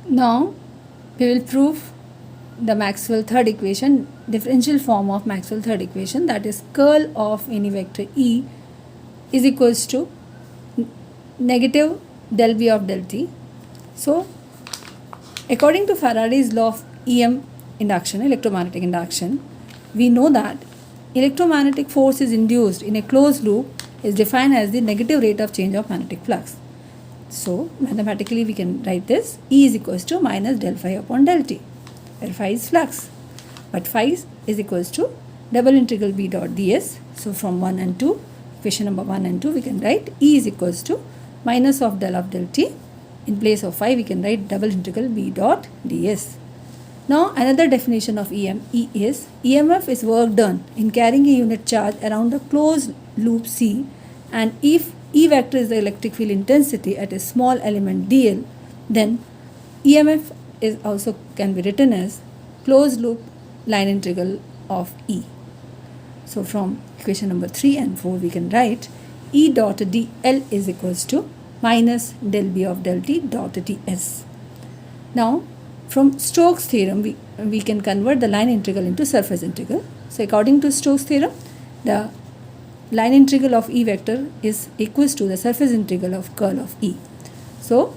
Now we will prove the Maxwell third equation, differential form of Maxwell third equation, that is curl of any vector E is equals to negative del V of del T. So according to Faraday's law of EM induction, electromagnetic induction, we know that electromagnetic force is induced in a closed loop is defined as the negative rate of change of magnetic flux. So mathematically we can write this E is equals to minus del phi upon del T, where phi is flux, but phi is equals to double integral B dot ds. So from 1 and 2, equation number 1 and 2, we can write E is equals to minus of del T. In place of phi we can write double integral B dot ds. Now another definition of E is EMF is work done in carrying a unit charge around a closed loop C, and if E vector is the electric field intensity at a small element dl, then EMF is also can be written as closed loop line integral of E. So from equation number 3 and 4 we can write E dot dl is equals to minus del B of del T dot ds. Now from Stokes theorem we can convert the line integral into surface integral. So according to Stokes theorem, the line integral of E vector is equals to the surface integral of curl of E. So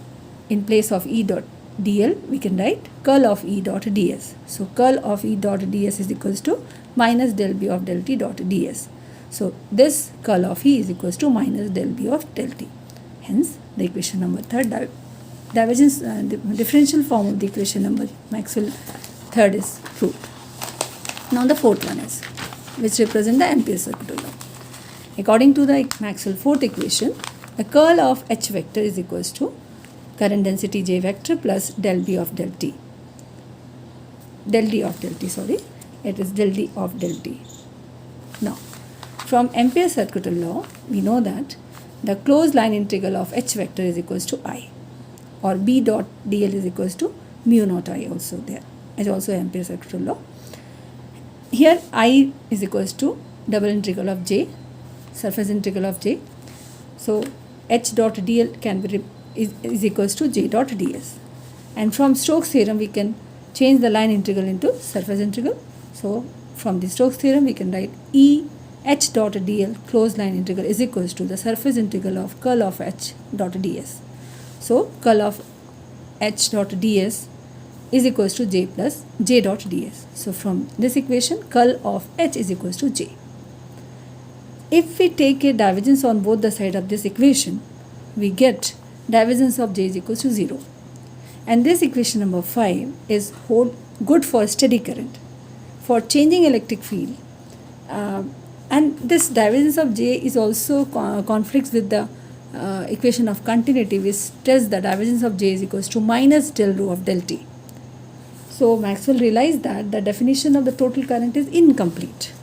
in place of E dot dl we can write curl of E dot ds. So curl of E dot ds is equals to minus del B of del T dot ds. So this curl of E is equals to minus del B of del T. Hence the equation number 3rd, divergence differential form of the equation number Maxwell 3rd is proved. Now the 4th one is, which represent the Ampere's circular law. According to the Maxwell 4th equation, the curl of H vector is equals to current density J vector plus del B of del T. Del D of del T, sorry. It is del D of del T. Now, from Ampere's circular law, we know that the closed line integral of H vector is equals to I, or B dot dl is equals to mu naught I also there, as also Ampere's circular law. Here I is equals to double integral of J, surface integral of J. So H dot dl can be is equals to J dot ds. And from Stokes theorem we can change the line integral into surface integral. So from the Stokes theorem we can write E H dot dl closed line integral is equals to the surface integral of curl of H dot ds. So curl of H dot ds is equals to J plus J dot ds. So from this equation curl of H is equals to J. If we take a divergence on both the sides of this equation, we get divergence of J is equals to 0. And this equation number 5 is good for steady current, for changing electric field. And this divergence of J is also conflicts with the equation of continuity, which tells the divergence of J is equals to minus del rho of del T. So Maxwell realized that the definition of the total current is incomplete.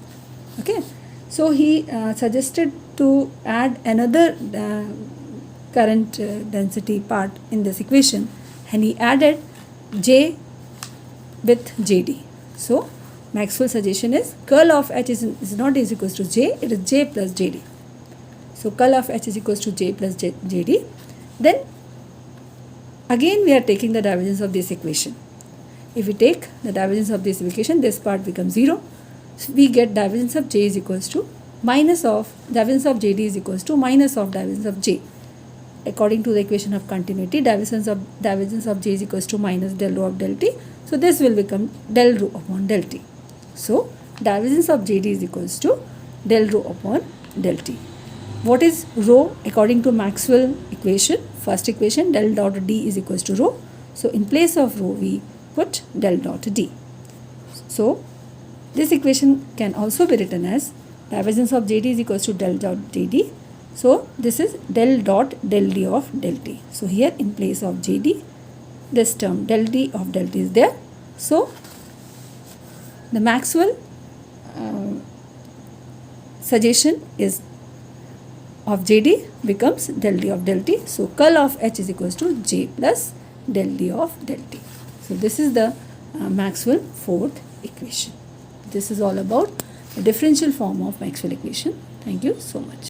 Okay. So he suggested to add another current density part in this equation, and he added J with JD. So Maxwell's suggestion is curl of H is not is equals to J, it is J plus JD. So curl of H is equals to J plus JD. Then again we are taking the divergence of this equation. If we take the divergence of this equation, this part becomes 0. So we get divergence of J is equals to minus of divergence of JD is equals to minus of divergence of J. According to the equation of continuity, divergence of J is equals to minus del rho of del T. So this will become del rho upon del T. So divergence of JD is equals to del rho upon del T. What is rho? According to Maxwell equation, first equation, del dot D is equals to rho. So in place of rho we put del dot D. So this equation can also be written as divergence of JD is equals to del dot JD. So this is del dot del D of del T. So here in place of JD, this term del D of del T is there. So the Maxwell suggestion is of JD becomes del D of del T. So curl of H is equals to J plus del D of del T. So this is the Maxwell fourth equation. This is all about the differential form of Maxwell equation. Thank you so much.